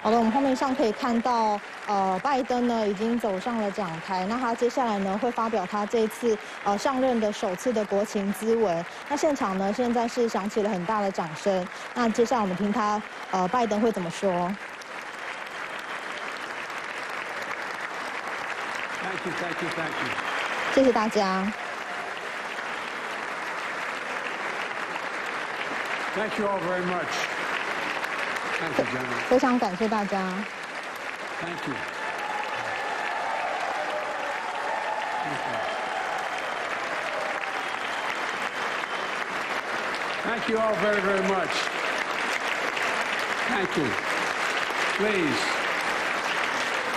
好的，我们画面上可以看到，拜登呢已经走上了讲台。那他接下来呢会发表他这一次上任的首次的国情咨文。那现场呢现在是响起了很大的掌声。那接下来我们听他拜登会怎么说。Thank you, thank you, thank you. 谢谢大家。Thank you all very much. Thank you, General. 非常感谢大家。Thank you. Thank you all very, very much. Thank you. Please.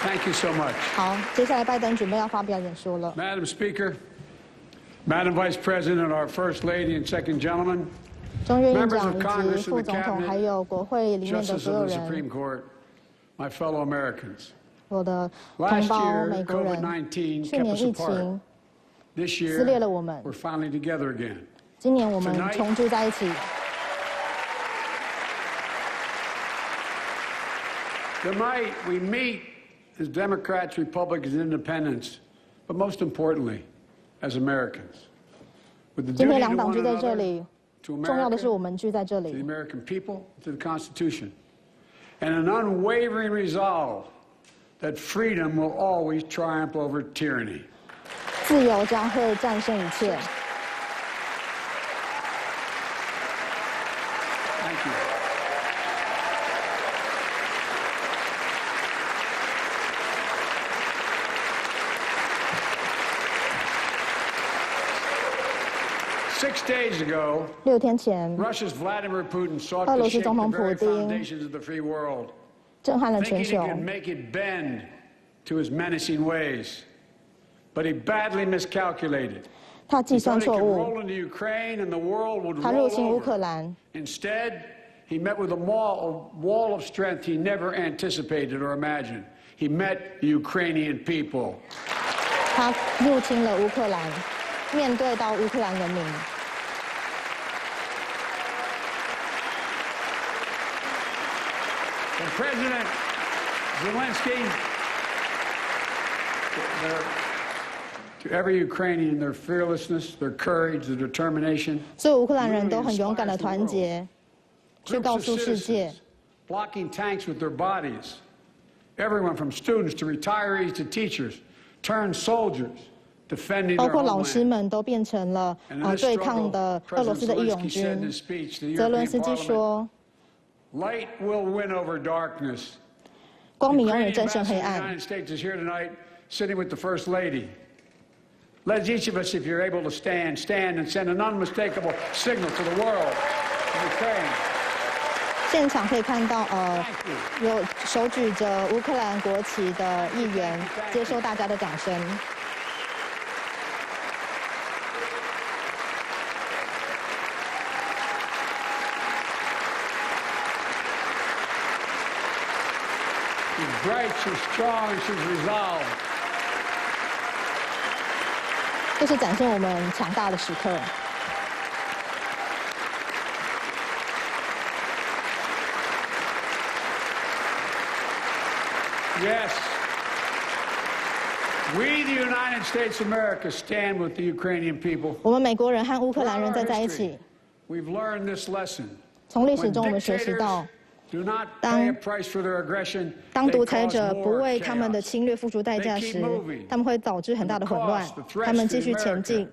Thank you so much. 好，接下来拜登准备要发表演说了。Madam Speaker, Madam Vice President, our First Lady and Second Gentlemen, 众议院议 members 长 of 以 Congress 及 and 副 the 总统，还 Cabinet, 有国会里面的 Justices 所有 of the 人， Supreme Court, my fellow Americans. 我的同 Last 胞 year, 美国人。 COVID-19 去 kept 年 us 疫 apart. 情 This 撕裂 year, 了我们， we're finally together again. 今年我们重聚在一起。 Tonight, we meet as Democrats, Republicans, and Independents, but most importantly, as Americans. With the 今 duty 天 to 两党 one 聚在这 another, 里， to 重要的是 America, 我们聚在这 to the 里， American people, to the Constitution, and an unwavering resolve that freedom will always triumph over tyranny. 自由将会战胜一切。 Thank you. Six days ago, 6天前， Russia's Vladimir Putin sought 俄 to 罗斯 shake 总 the 统普 very 丁 foundations of the free world, 震撼了 thinking 全 he 球， could make it bend to his menacing ways. But he badly miscalculated. 他计 He 算 thought he 错 could 误， roll into Ukraine and the world would 他入 roll 侵乌克 over. 兰， Instead, he met with a wall of strength he never anticipated or imagined. He met the Ukrainian people. 他入侵了乌克兰，面对到乌克兰人民。 And President Zelensky, to every Ukrainian, their fearlessness, their courage, their determination. 所有乌克兰人都很勇敢的团结，去 Groups 告 of 诉世界 citizens，blocking tanks with their bodies. Everyone from students to retirees to teachers turned soldiers, defending 包 their 括老师 homeland. 们都变成了 And in this 对抗 struggle, 的俄罗 President 斯的义勇 Zelensky said in 军 his。speech to the 泽伦 European 斯基 Parliament, 说 "Light will win over darkness." 光明永远 Ukrainian 战胜 ambassador 黑 to the 暗。 United States is here tonight, sitting with the First Lady. Let each of us, if you're able to stand, stand and send an unmistakable signal to the world, to Ukraine. 现场可以看到，有手举着乌克兰国旗的议员接受大家的掌声。 She's bright, she's strong, she's resolved. 这是展现我们强大的时刻。 Yes. We, the United States of America, stand with the Ukrainian people. 我们美国人和乌克兰人 Throughout 站 our 在一 history, 起。 we've learned this lesson. 从历史 When 中，我们学习 dictators 到， do not 当 pay a price for their aggression, 当 they 独裁 cause 者不 more 为他们的 chaos. 侵略付出代价 They keep 时 moving. 他们会导致很大的混乱 The cost, the，threats 他们继 to 续前进。 America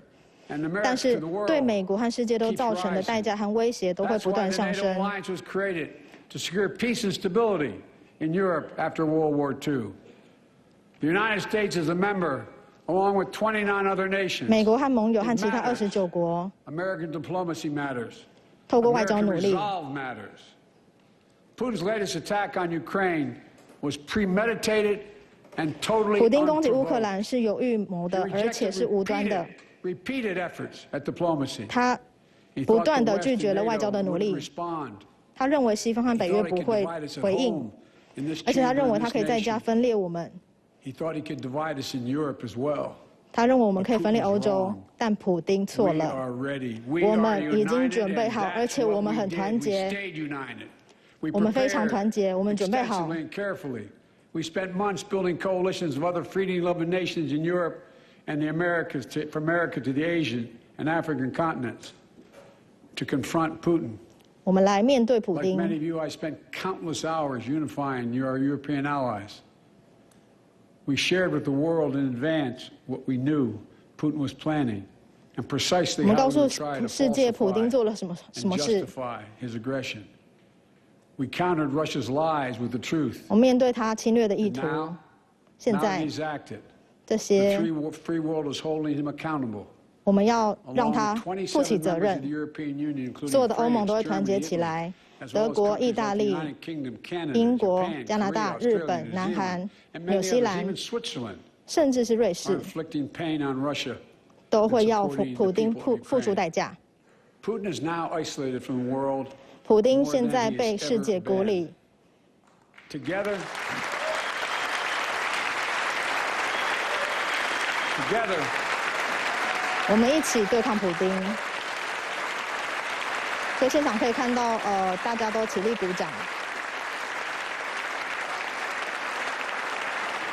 and America 但是 to the world 对美国和世界都 keeps 造成的 rising. 代价和威胁都会 That's 不 why 断 the 上 NATO 升。 alliance was created to secure peace and stability in Europe after World War II. The United States is a member, along with 29 other nations. 美国和盟友和其他29国 American diplomacy matters. 透过外交 American 努力， resolve matters. Putin's latest attack on Ukraine was premeditated and totally 普丁攻击乌克 unprovoked. 兰是有预谋 He 的，而且 rejected 是无端的。 repeated efforts at diplomacy. 他 He 不 thought 断 the 的 West 拒 and 绝了外交 NATO 的努 would 力。 respond. 他认为西方和 He 北约 thought he 不 could 会 divide us at 回应， home in this 而且他 chamber 认为 and 他 this 可以在家 nation. 分裂我们。 He thought he could divide us in Europe as well. 他认为我们可以分裂欧洲 wrong.，但普丁错 We 了。 are ready. We 我 are 们已经 united, 准备 and 好，而 that's 且我 what 们 we 很 did. 团 We 结。 stayed united. 我们非常团结，我们准备好。 We spent months building coalitions of other freedom-loving nations in Europe and the Americas, from America to the Asian and African continents, to confront Putin. 我们来面对普丁。 Like many of you, I spent countless hours unifying our European allies. We shared with the world in advance what we knew Putin was planning, and precisely how he would try to falsify and justify his aggression. We countered Russia's lies with the truth. 我们面对他侵略的意图，现在这些 the free world is holding him accountable. 我们要让他负起责任。所有的欧盟都会团结起来，德国、意大利、英国、加拿大、日本、南韩、纽西兰，甚至是瑞士，都会要普丁付出代价。 普丁现在被世界孤立。Together, 我们一起对抗普丁。所以现场可以看到，大家都起立鼓掌。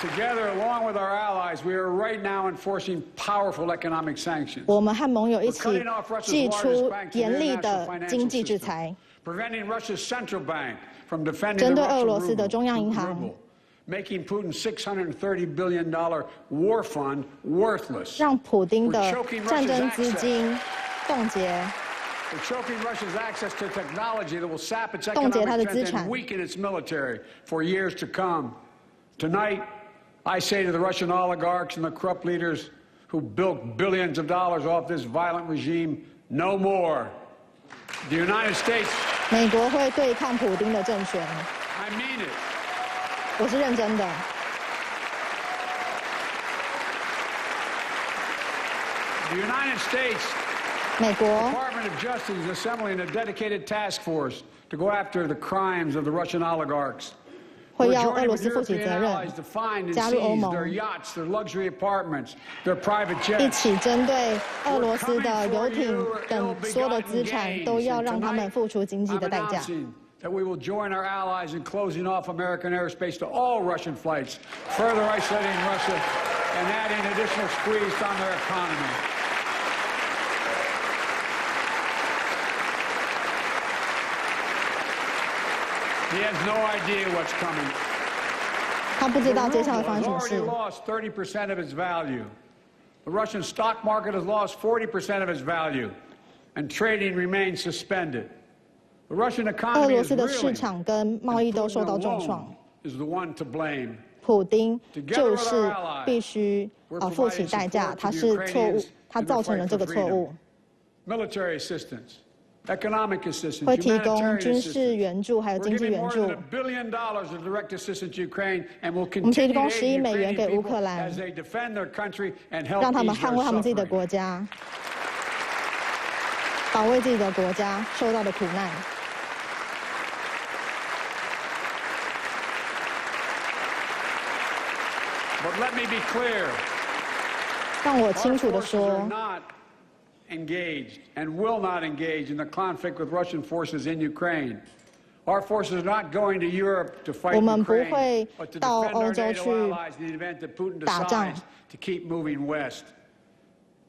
Together, along with our allies, we are right now enforcing powerful economic sanctions. 我们和盟友一起祭出严厉的经济制裁， preventing Russia's central bank from defending 针 the 对俄罗 Russian 斯的中央银行， ruble, making Putin's $630 billion war fund worthless. 让普丁的战争资金冻结。 We're choking Russia's access to technology that will sap its 冻结它的 economic 资 strength 产 and weaken its military for years to come. Tonight, I say to the Russian oligarchs and the corrupt leaders who built billions of dollars off this violent regime, no more. The United States. 美国会对抗普丁的政权。 I mean it. 我是认真的。 The United States. 美国 Department of Justice is assembling a dedicated task force to go after the crimes of the Russian oligarchs. 会要俄罗斯负起责任，加入欧盟，一起针对俄罗斯的游艇等所有的资产，都要让他们付出经济的代价。 That we will join our allies in closing off American airspace to all Russian flights, further isolating Russia and adding additional squeeze on their economy. He has no idea what's coming. 他不知道接下来发生什么 The 事。 ruble has already lost 30% of its value. The Russian stock market has lost 40% of its value, and trading remains suspended. The Russian 俄 economy 罗 is 斯的市 reeling. 场跟贸易都受到重 Putin 创， alone is the one to blame. 普丁就是必须付起代价，他是错误，他造成了这个错误。 Military assistance, economic assistance, 会提供 humanitarian 军事 assistance. 援助，还有 We're 经济 giving 援 more 助 than $1 billion of direct assistance to Ukraine, and will 我们提 continue 供 to 11 aid 美元 Ukrainian 给乌 people 克兰， as they defend their country and help 让他们 ease 捍 their 卫他们自己的 suffering. 国家，保卫自己的国家受到的苦难。 But let me be clear. 让我清楚的 Our forces 说 are，not engaged and will not engage in the conflict with Russian forces in Ukraine. Our forces are not going to Europe to fight 我们不 Ukraine, 会 but to 到 defend 欧 our 洲 NATO 去 allies in the event that Putin 打仗。 decides to keep moving west.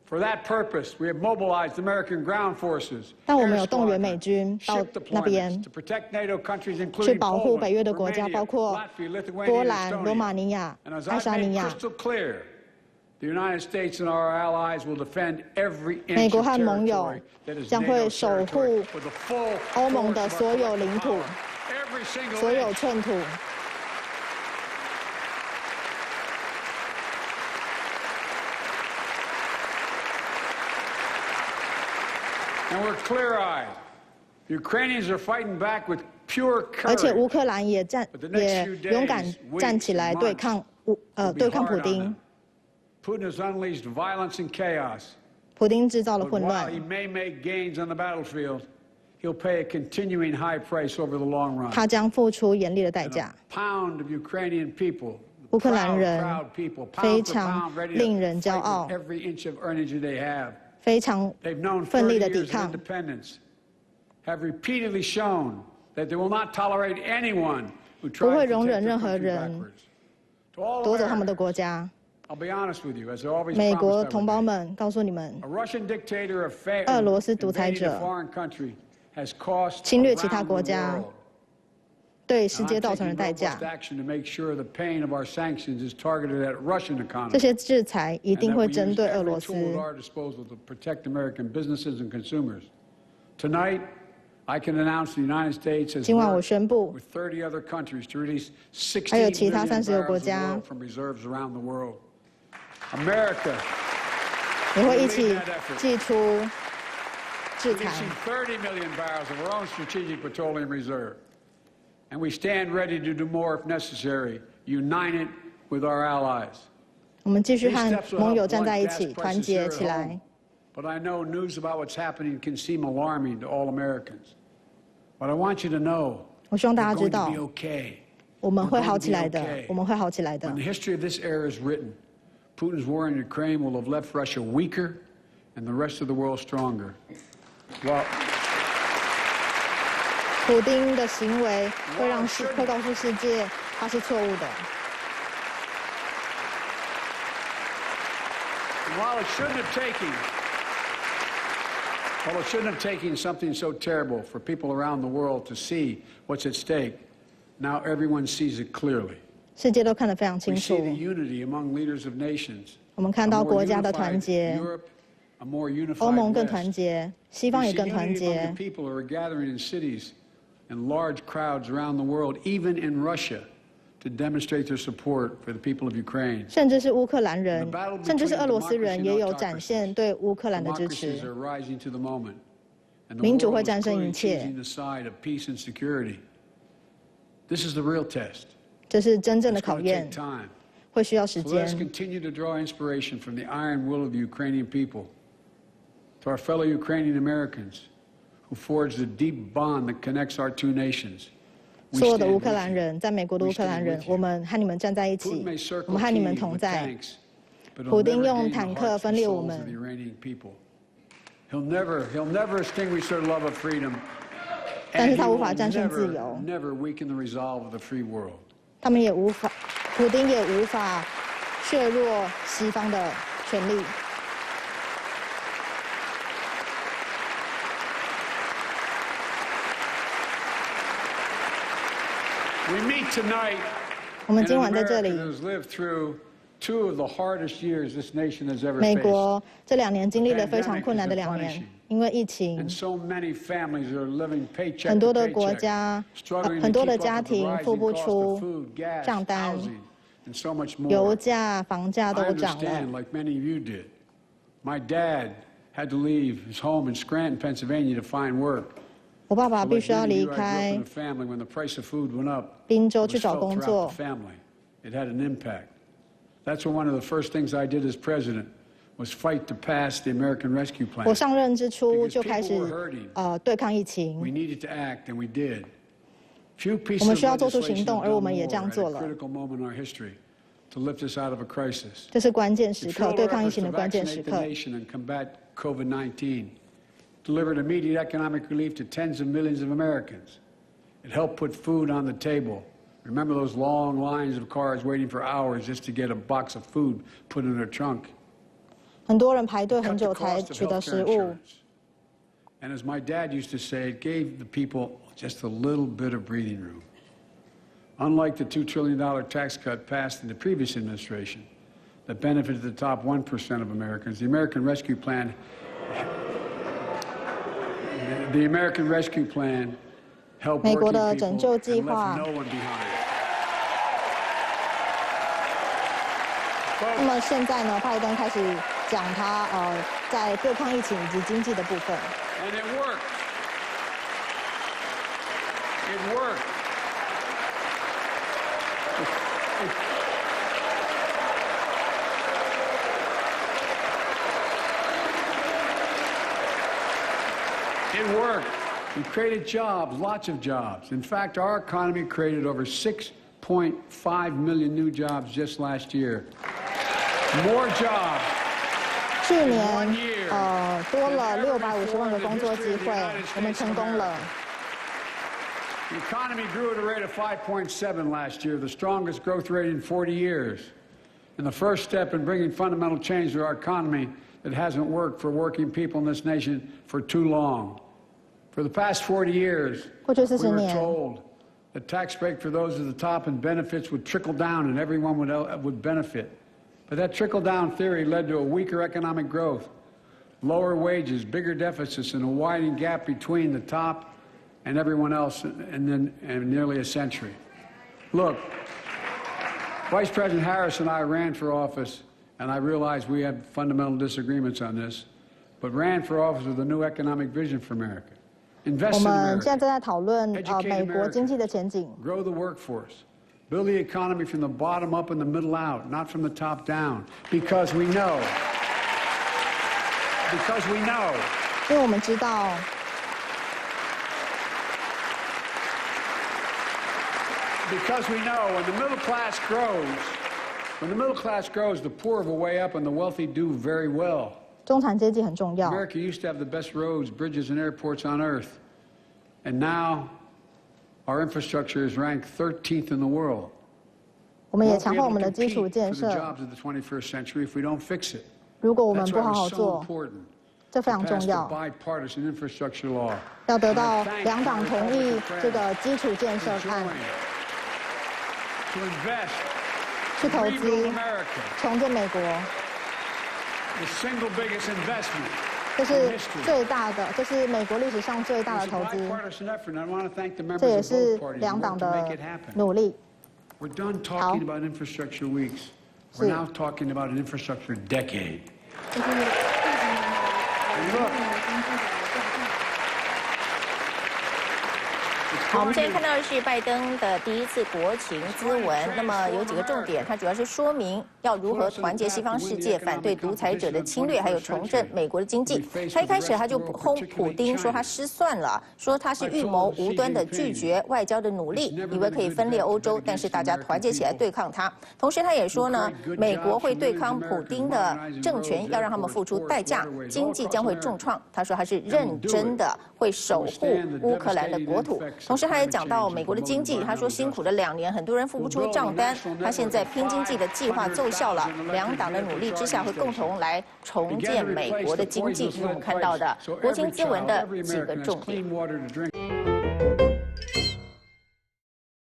For that purpose, we have mobilized American ground forces, 但我们 air 有动员美 squadrons, 军到 ship 那边 deployments to protect NATO countries, 去 including 保护 Poland, 北约的国家， Romania, 包括 Latvia, Lithuania, 波 and 兰、罗马 Estonia. 尼亚、 And as 爱 I've 沙尼 made 亚。 crystal clear, the United States and our allies will defend every 美 inch 国 of 和盟友 territory that is 将会 NATO 守 territory 护 with the full 欧盟 force 的 of our 所有 collective 领土， power. Every single 所有 inch. 寸土。 And we're clear-eyed. Ukrainians are fighting back with pure 而且 courage. 乌克兰也勇敢站起来对抗普丁。 Putin has unleashed violence and chaos. 普丁制造了 But 混 while 乱 he，may make gains on the battlefield, he'll pay a continuing high price over the long run. 他将付出严厉的代 And 价 a。pound of Ukrainian people, 乌克兰 proud, 人 proud people, 非 pound for 常 pound, ready 令 to 人骄 fight 傲 with，every inch of energy they have. 非常 They've known 奋 30力的抵 years of 抗。 independence, have repeatedly shown that they will not tolerate anyone who 不会 tries to 容 take 忍 their 任何 country 人 backwards. To all 夺走他们的 Americans, 国家。 I'll be honest with you, as I always 美 promised 国 I would 同胞 be. 们，告诉你们， A Russian dictator of 俄罗斯独裁 invading 者 a foreign country has cost 侵略其他 around 国 the 家， world. 对世 And 界 I'm 造成的 taking 代价 robust。action to make sure the pain of our sanctions is targeted at Russian 这 economy. 些制裁一 And 定 that 会 we 针 use 对俄 every 罗 tool 斯。 at our disposal to protect American businesses and consumers. Tonight, I can announce the United States has 今晚我 worked 宣布， with 30 other countries to release 还有 16其他 million 36 barrels 国 of 家 oil from reserves around the world. America 也会一起祭出制裁。 releasing 30 million barrels of our own strategic petroleum reserve. And we stand ready to do more if necessary, united with our allies. 我们继续 These 和 steps will 盟 help 友站 blunt 在一 gas 起，团 prices 结 here 起 at 来 home.。But I know news about what's happening can seem alarming to all Americans. But I want you to know 我希望大 we're 家知 going 道 to be okay. 我们 We're 会 going 好 to 起 be 来的 okay.，我们会好起来的 When the。history of this era is written, Putin's war in Ukraine will have left Russia weaker and the rest of the world stronger. Well, 普丁的行为会告诉世界他是错误的。 while it shouldn't have taken something so terrible for people around the world to see what's at stake, now everyone sees it clearly. 世界都看得非常 We 清 see 楚 the。unity among leaders of nations. 我们看 A 到 more 国家的 unified 团结， Europe, a more unified 欧盟更团 West. 结，西 We 方也 see 更团 unity among 结 the。people who are gathering in cities and large crowds around the world, even in Russia, to demonstrate their support for the people of Ukraine. 甚至是乌克兰人，甚至是俄罗斯人，也有展现对乌克兰的支 Democracies 持。 are rising to the moment. And the 民主 world 会 is 战胜一 clearly 切。 choosing the side of peace and security. This is the real test. 这是真正的 It's 考 going to 验 take，time. 会需要时 So let us 间。 continue to draw inspiration from the iron will of the Ukrainian people. To our fellow Ukrainian Americans who forged the deep bond that connects our two nations. We 所有的 stand 乌克兰 with you. 人，在美国的乌克兰 We 人 stand，with you. 我们和你们站在一 Putin 起 may，circle 我们和你们 Kyiv 同 with 在。 tanks, but he'll 普丁 never 用 gain the 坦克 hearts 分 and 裂我 souls of 们 the Iranian people. He'll never extinguish their love of freedom. 但 And 是 he 他无 will 法战胜自 never, 由， never weaken the resolve of the free world. 他们也无法，普丁也无法削弱西方的权利。 We meet tonight 我们 in 今 an 晚在这 America 里， that has lived through two of the hardest years this nation has ever 美 faced. 国这2年经历了非常困难的2年，因为疫情， And so many families are living paycheck 很多 to 的国 paycheck, 家， struggling 很 to 多的 keep 家 up with the 庭付 rising 不 cost 出 of food, gas, 账单， housing, and so much 油 more. 价、房价 I 都涨了 understand,。like many of you did. My dad had to leave his home in Scranton, Pennsylvania to find work. 我爸爸 So 必 like 须要 many 离 of you, I grew up 开 in a family when the price of food went up. 宾州 It 去 was 找 felt 工 throughout 作 the。family. It had an impact. That's one of the first things I did as president was fight to pass the American Rescue 我 Plan. 上任之初 Because 就开始 people were hurting. 对抗疫情 We，needed to act, and we did. Few 我 pieces 们 of 需要做出 legislation 行动， have 而我 done 们也这 more 样 at 做 a 了。 critical moment in our history to lift us out of a crisis. 这是关键时 It 刻， fueled 对 our 抗疫 efforts 情 to 的关键时 vaccinate the 刻。 nation and combat COVID-19, delivered immediate economic relief to tens of millions of Americans. It helped put food on the table. Remember those long lines of cars waiting for hours just to get a box of food put in their trunk? 很多人排队很 Cut the 久才 cost of 取得 healthcare 食物。 insurance. And as my dad used to say, it gave the people just a little bit of breathing room. Unlike the $2 trillion tax cut passed in the previous administration that benefited the top 1% of Americans, the American Rescue Plan helped 美国 working 的拯救 people 计 and 划 left no one behind. 那么现在呢，拜登开始讲他在对抗疫情以及经济的部分。 And it worked. It worked. It worked. We created jobs, lots of jobs. In fact, our economy created over 6.5 million new jobs just last year. More jobs. 去年多了650万个工作机会，我们成功了。The economy grew at a rate of 5.7 last year, the strongest growth rate in 40 years. And the first step in bringing fundamental change to our economy that hasn't worked for working people in this nation for too long. For the past 40 years, we were told that tax break for those at the top and benefits would trickle down and everyone would benefit. But that trickle-down theory led to a weaker economic growth, lower wages, bigger deficits, and a widening gap between the top and everyone else in nearly a century. Look, Vice President Harris and I ran for office, and I realize we have fundamental disagreements on this, but ran for office with a new economic vision for America. 我们现在正在讨论美国经济的前景。 Grow the workforce. Build the economy from the bottom up and the middle out, not from the top down. Because we know. 因为我们知道。 Because we know when the middle class grows, the poor will way up and the wealthy do very well. 中产阶级很重要。 America used to have the best roads, bridges, and airports on earth, and now our infrastructure is ranked 13th in the world. 我们也强化我们的基础建设。 如果我们不好好做，这非常重要。要得到两党同意这个基础建设案。 去投资，重建美国，这是最大的，这是美国历史上最大的投资，这也是两党的努力。好，好，我们现在看到的是拜登的第一次国情咨文。那么有几个重点，它主要是说明要如何团结西方世界，反对独裁者的侵略，还有重振美国的经济。他一开始他就轰普丁说他失算了，说他是预谋无端的拒绝外交的努力，以为可以分裂欧洲，但是大家团结起来对抗他。同时他也说呢，美国会对抗普丁的政权，要让他们付出代价，经济将会重创。他说他是认真的会守护乌克兰的国土。同时他也讲到美国的经济，他说辛苦了2年，很多人付不出账单。他现在拼经济的计划奏效了，两党的努力之下，会共同来重建美国的经济。是我们看到的国情咨文的几个重点。